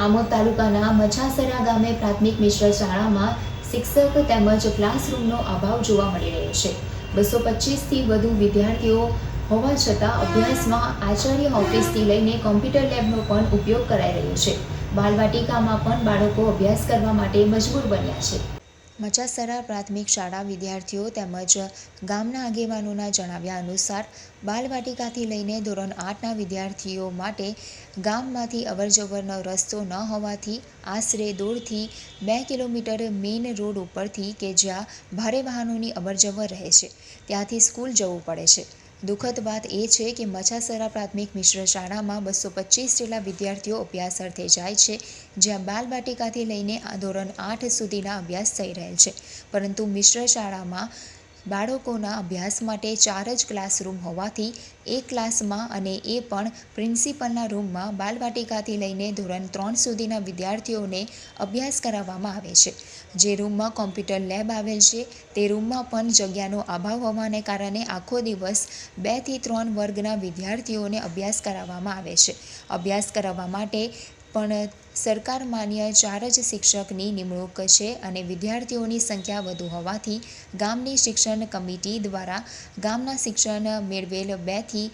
આમોદ તાલુકાના મછાસરા ગામે પ્રાથમિક મિશ્ર શાળામાં શિક્ષક તેમજ ક્લાસરૂમનો અભાવ જોવા મળી રહ્યો છે। 225થી વધુ વિદ્યાર્થીઓ હોવા છતાં અભ્યાસમાં આચાર્ય ઓફિસથી લઈને કોમ્પ્યુટર લેબનો પણ ઉપયોગ કરાઈ રહ્યો છે। બાલવાટિકામાં પણ બાળકો અભ્યાસ કરવા માટે મજબૂર બન્યા છે। મછાસરા પ્રાથમિક શાળા વિદ્યાર્થીઓ તેમજ ગામના આગેવાનોના જણાવ્યા અનુસાર બાલવાટિકાથી લઈને ધોરણ 8ના વિદ્યાર્થીઓ માટે ગામમાંથી અવરજવરનો રસ્તો ન હોવાથી આશરે 1.5થી 2 કિલોમીટર મેઇન રોડ ઉપરથી કે જ્યાં ભારે વાહનોની અવરજવર રહે છે ત્યાંથી સ્કૂલ જવું પડે છે। દુઃખદ વાત એ છે કે મછાસરા પ્રાથમિક મિશ્ર શાળામાં 225 જેટલા વિદ્યાર્થીઓ અભ્યાસ અર્થે જાય છે, જ્યાં બાલવાટિકાથી લઈને ધોરણ 8 સુધીના અભ્યાસ થઈ રહેલ છે, પરંતુ મિશ્ર શાળામાં બાળકોના અભ્યાસ માટે 4 જ ક્લાસરૂમ હોવાથી એક ક્લાસમાં અને એ પણ પ્રિન્સિપલના રૂમમાં બાલવાટિકાથી લઈને ધોરણ 3 સુધીના વિદ્યાર્થીઓને અભ્યાસ કરાવવામાં આવે છે। જે રૂમમાં કોમ્પ્યુટર લેબ આવેલ છે તે રૂમમાં પણ જગ્યાનો અભાવ હોવાને કારણે આખો દિવસ 2 થી 3 વર્ગના વિદ્યાર્થીઓને અભ્યાસ કરાવવામાં આવે છે। અભ્યાસ કરાવવા માટે પણ સરકાર માન્ય 4 જ શિક્ષકની નિમણૂક છે અને વિદ્યાર્થીઓની સંખ્યા વધુ હોવાથી ગામની શિક્ષણ કમિટી દ્વારા ગામના શિક્ષણ મેળવેલ 2 થી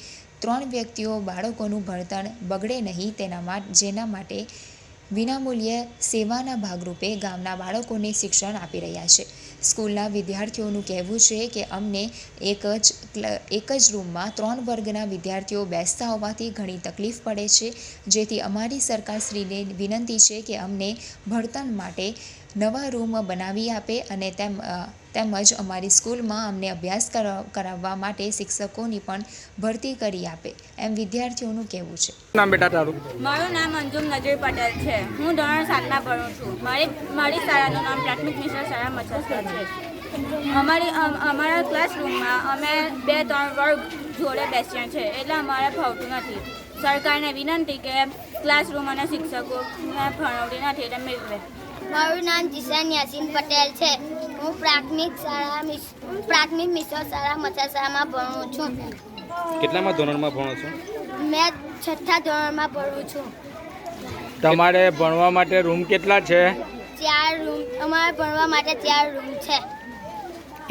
3 વ્યક્તિઓ બાળકોનું ભણતર બગડે નહીં જેના માટે વિનામૂલ્યે સેવાના ભાગરૂપે ગામના બાળકોને શિક્ષણ આપી રહ્યા છે। સ્કૂલના વિદ્યાર્થીઓનું કહેવું છે કે અમને એક જ રૂમમાં 3 વર્ગના વિદ્યાર્થીઓ બેસતા હોવાથી ઘણી તકલીફ પડે છે, જેથી અમારી સરકારશ્રીને વિનંતી છે કે અમને ભણતર માટે નવા રૂમ બનાવી આપે અને તેમજ અમારી સ્કૂલમાં અમને અભ્યાસ કરાવવા માટે શિક્ષકોની પણ ભરતી કરી આપે, એમ વિદ્યાર્થીઓનું કહેવું છે। નામ બેટા તારું? મારું નામ અંજુમ નજર પટેલ છે। હું ધોરણ 7માં ભણું છું। મારી શાળાનું નામ પ્રાથમિક મિશ્ર શાળા મછાસરા છે। અમારા ક્લાસરૂમમાં અમે 2-3 વર્ગ જોડે બેસીએ છીએ, એટલે અમારે ફાવતું નથી। સરકારને વિનંતી કે ક્લાસરૂમ અને શિક્ષકોને ફાળવણી નથી એટલે મેળવે। મારું નામ જીશાન યાસીન પટેલ છે। હું પ્રાથમિક મિશ્ર શાળા મછાસરામાં ભણું છું। કેટલામાં ધોરણમાં ભણો છો? મેં 6થા ધોરણમાં ભણું છું। તમારે ભણવા માટે રૂમ કેટલા છે? 4 રૂમ અમારે ભણવા માટે 4 રૂમ છે।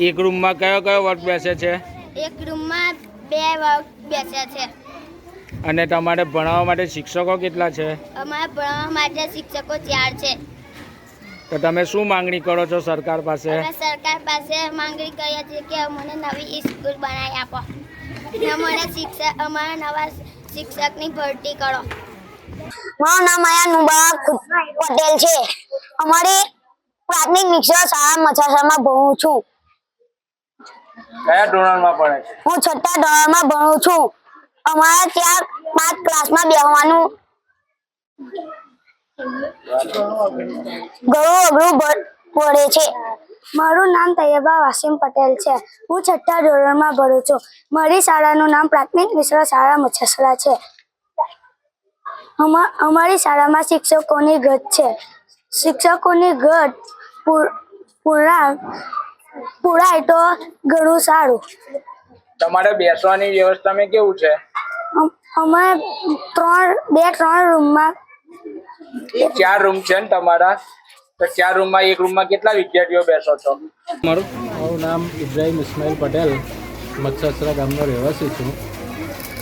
એક રૂમમાં કયો વર્ગ બેસે છે? એક રૂમમાં 2 વર્ગ બેસે છે। અને તમારે ભણાવવા માટે શિક્ષકો કેટલા છે? અમારે ભણવા માટે શિક્ષકો 4 છે। તો તમે શું માંગણી કરો છો સરકાર પાસે? અમે સરકાર પાસે માંગણી કરીએ છીએ કે અમને નવી સ્કૂલ બનાવી આપો અને અમારા નવા શિક્ષકની ભરતી કરો। મારું નામ અયા મુબારક પટેલ છે। અમારી પ્રાથમિક મિશ્ર શાળા મછાસરામાં ભણું છું। કયા ધોરણમાં ભણે છે? હું 6થા ધોરણમાં ભણું છું। અમારે ત્યાં 5 ક્લાસમાં બેસવાનું ઘણું અઘરું પડે છે। મારું નામ તૈયબા વાસીમ પટેલ છે। હું 6થા ધોરણમાં ભણું છું। મારી શાળાનું નામ પ્રાથમિક મિશ્ર શાળા મછાસરા છે। અમારી શાળામાં શિક્ષકોની ઘટ છે। શિક્ષકોની ઘટ પૂરાય તો ઘણું સારું। તમારે બેસવાની વ્યવસ્થામાં કેવું છે? અમે 2-3 રૂમમાં 4 રૂમ છે ને તમારા? તો 4 રૂમમાં એક રૂમમાં કેટલા વિદ્યાર્થીઓ બેસો છો? મારું નામ ઇબ્રાહિમ ઇસ્માઇલ પટેલ, મછાસરા ગામનો રહેવાસી છું।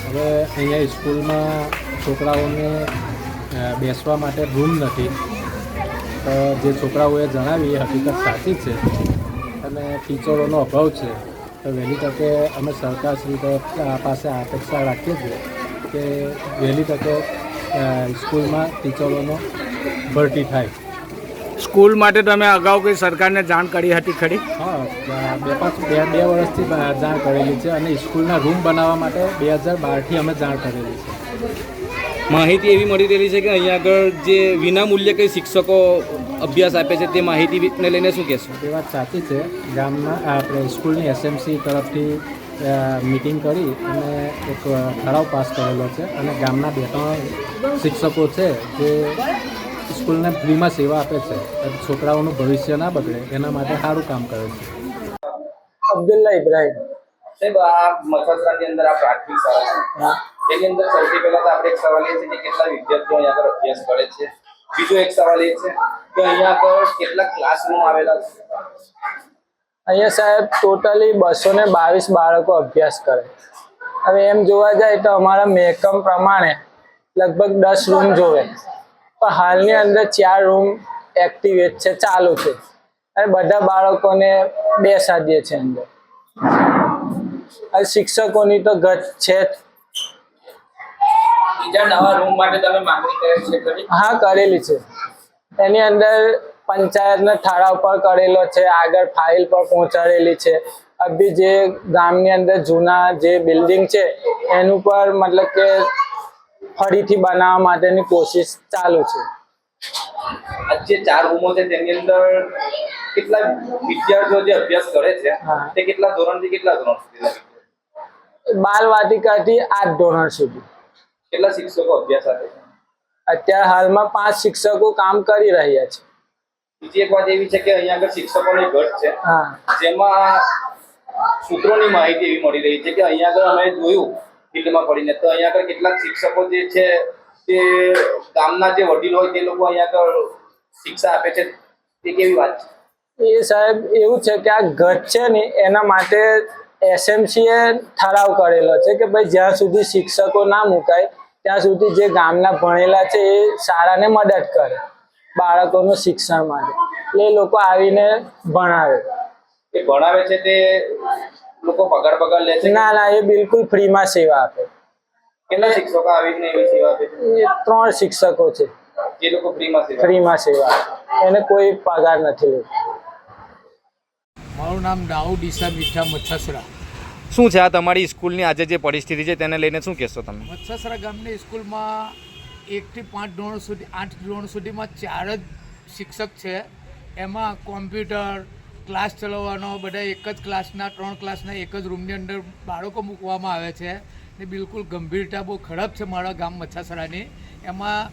હવે અહીંયા સ્કૂલમાં છોકરાઓને બેસવા માટે રૂમ નથી, તો જે છોકરાઓએ જણાવી એ હકીકત સાચી છે અને ટીચરોનો અભાવ છે। તો વહેલી તકે અમે સરકારશ્રી પાસે અપેક્ષા રાખીએ છીએ કે વહેલી તકે સ્કૂલમાં ટીચરોનો ભરતી થાય। સ્કૂલ માટે તમે અગાઉ કોઈ સરકારને જાણ કરી હતી ખરી? હા, 2 વર્ષથી જાણ કરેલી છે અને સ્કૂલના રૂમ બનાવવા માટે 2012થી અમે જાણ કરેલી છે। માહિતી એવી મળી રહેલી છે કે અહીંયા આગળ જે વિનામૂલ્યે કંઈ શિક્ષકો અભ્યાસ આપે છે, તે માહિતીને લઈને શું કહેશો? એ વાત સાચી છે। ગામના આપણે સ્કૂલની એસએમસી તરફથી મીટિંગ કરી અને એક ઠરાવ પાસ કરેલો છે અને ગામના 2-3 શિક્ષકો છે જે સ્કૂલને ફ્રીમાં સેવા આપે છે, છોકરાઓનું ભવિષ્ય ના બગડે એના માટે સારું કામ કરે છે। અબ્દુલ્લા ઇબ્રાહિમ સાહેબ, આ મછાસરાની અંદર આ પ્રાથમિક શાળા છે, તેની અંદર સૌથી પહેલા તો આપણે એક સવાલ એ છે કે કેટલા વિદ્યાર્થીઓ અહીંયા આગળ અભ્યાસ કરે છે બીજો એક સવાલ એ છે કે અહીંયા આગળ કેટલા ક્લાસરૂમ આવેલા છે? અહીંયા સાહેબ ટોટલી 222 બાળકો અભ્યાસ કરે. હવે એમ જોવા જાય તો અમારા મહેકમ પ્રમાણે લગભગ 10 રૂમ જોવે, પણ હાલની અંદર 4 રૂમ એક્ટિવેટ છે, ચાલુ છે, અને બધા બાળકોને બેસાડીએ છીએ અંદર. અને શિક્ષકોની તો ઘટ છે જ. બીજા નવા રૂમ માટે તમે માંગણી કરેલી છે ખરી? હા, કરેલી છે. એની અંદર પંચાયતને ઠરાવ પર કરેલો છે, આગળ ફાઇલ પર પહોંચાડેલી છે. અભી જે ગામની અંદર જૂના જે બિલ્ડિંગ છે એનું પર મતલબ કે ફરીથી બનાવવા માટેની કોશિશ ચાલુ છે. આ જે 4 રૂમો છે તેની અંદર કેટલા વિદ્યાર્થીઓ જે અભ્યાસ કરે છે હા. તે કેટલા ધોરણથી કેટલા ધોરણ સુધી? બાલવાટિકાથી 8 ધોરણ સુધી. કેટલા શિક્ષકો અભ્યાસ આપે છે? અત્યારે હાલમાં 5 શિક્ષકો કામ કરી રહ્યા છે. બીજી એક વાત એવી છે કે અહીંયા આગળ શિક્ષકોની ઘટ છે, હા, જેમાં સૂત્રોની માહિતી એવી મળી રહી છે કે અહીંયા આગળ અમે જોયું ફિલ્ડમાં પડીને તો અહીંયા આગળ કેટલાક શિક્ષકો જે છે તે ગામના જે વડીલો હોય તે લોકો અહીંયા આગળ શિક્ષા આપે છે. તે કેવી વાત છે? એ સાહેબ એવું છે કે આ ઘટ છે ને એના માટે એસએમસીએ ઠરાવ કરેલો છે કે ભાઈ જ્યાં સુધી શિક્ષકો ના મુકાય ત્યાં સુધી જે ગામના ભણેલા છે એ શાળાને મદદ કરે બાળકોનું શિક્ષણ માટે. એટલે એ લોકો આવીને ભણાવે. એ ભણાવે છે તે લોકો પગાર લે છે? ના ના, એ બિલકુલ ફ્રીમાં સેવા આપે. કેટલા શિક્ષકો આવીને એવી સેવા આપે છે? એ 3 શિક્ષકો છે જે લોકો ફ્રીમાં સેવા આપે. એને કોઈ પગાર નથી લેતો. મારું નામ દાઉદ ઈસા મીઠા મચ્છસરા. શું છે આ તમારી સ્કૂલની આજે જે પરિસ્થિતિ છે તેને લઈને શું કહેશો તમે? મચ્છસરા ગામની સ્કૂલમાં 1 થી 5 ધોરણ સુધી 8 ધોરણ સુધીમાં 4 જ શિક્ષક છે. એમાં કોમ્પ્યુટર ક્લાસ ચલાવવાનો બધા એક જ ક્લાસના 3 ક્લાસના એક જ રૂમની અંદર બાળકો મૂકવામાં આવે છે ને બિલકુલ ગંભીરતા બહુ ખરાબ છે મારા ગામ મચ્છસરાની. એમાં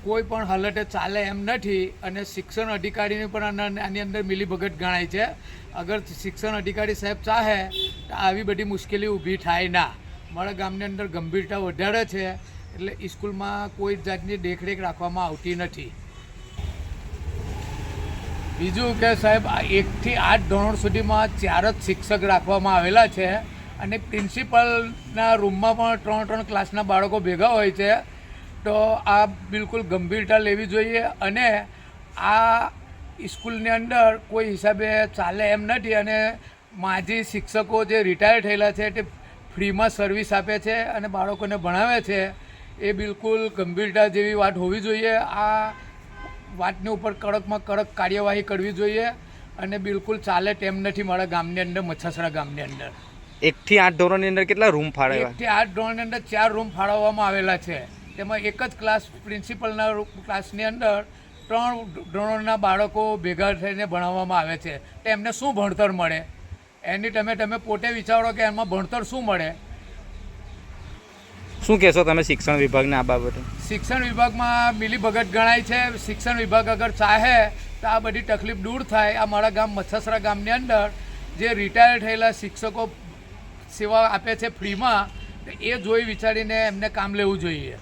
કોઈ પણ હાલતે ચાલે એમ નથી અને શિક્ષણ અધિકારીની પણ આની અંદર મિલીભગત ગણાય છે. અગર શિક્ષણ અધિકારી સાહેબ ચાહે તો આવી બધી મુશ્કેલી ઊભી થાય ના. મારા ગામની અંદર ગંભીરતા વધારે છે એટલે સ્કૂલમાં કોઈ જાતની દેખરેખ રાખવામાં આવતી નથી. બીજું કે સાહેબ 1 થી 8 ધોરણ સુધીમાં 4 જ શિક્ષક રાખવામાં આવેલા છે અને પ્રિન્સિપલના રૂમમાં પણ 3 ક્લાસના બાળકો ભેગા હોય છે. તો આ બિલકુલ ગંભીરતા લેવી જોઈએ અને આ સ્કૂલની અંદર કોઈ હિસાબે ચાલે એમ નથી. અને માજી શિક્ષકો જે રિટાયર થયેલા છે તે ફ્રીમાં સર્વિસ આપે છે અને બાળકોને ભણાવે છે. એ બિલકુલ ગંભીરતા જેવી વાત હોવી જોઈએ. આ વાતની ઉપર કડકમાં કડક કાર્યવાહી કરવી જોઈએ અને બિલકુલ ચાલે તેમ નથી મારા ગામની અંદર મચ્છસરા ગામની અંદર. 1 થી 8 ધોરણની અંદર કેટલા રૂમ ફાળવ્યા? 1 થી 8 ધોરણની અંદર 4 રૂમ ફાળવવામાં આવેલા છે. તેમાં એક જ ક્લાસ પ્રિન્સિપલના ક્લાસની અંદર 3 ધોરણના બાળકો ભેગા થઈને ભણાવવામાં આવે છે. તો એમને શું ભણતર મળે એની તમે પોતે વિચારો કે એમાં ભણતર શું મળે. શું કહેશો તમે શિક્ષણ વિભાગને આ બાબતે? શિક્ષણ વિભાગમાં મિલીભગત ગણાય છે. શિક્ષણ વિભાગ અગર ચાહે તો આ બધી તકલીફ દૂર થાય. આ મારા ગામ મચ્છસરા ગામની અંદર જે રિટાયર થયેલા શિક્ષકો સેવા આપે છે ફ્રીમાં, એ જોઈ વિચારીને એમને કામ લેવું જોઈએ.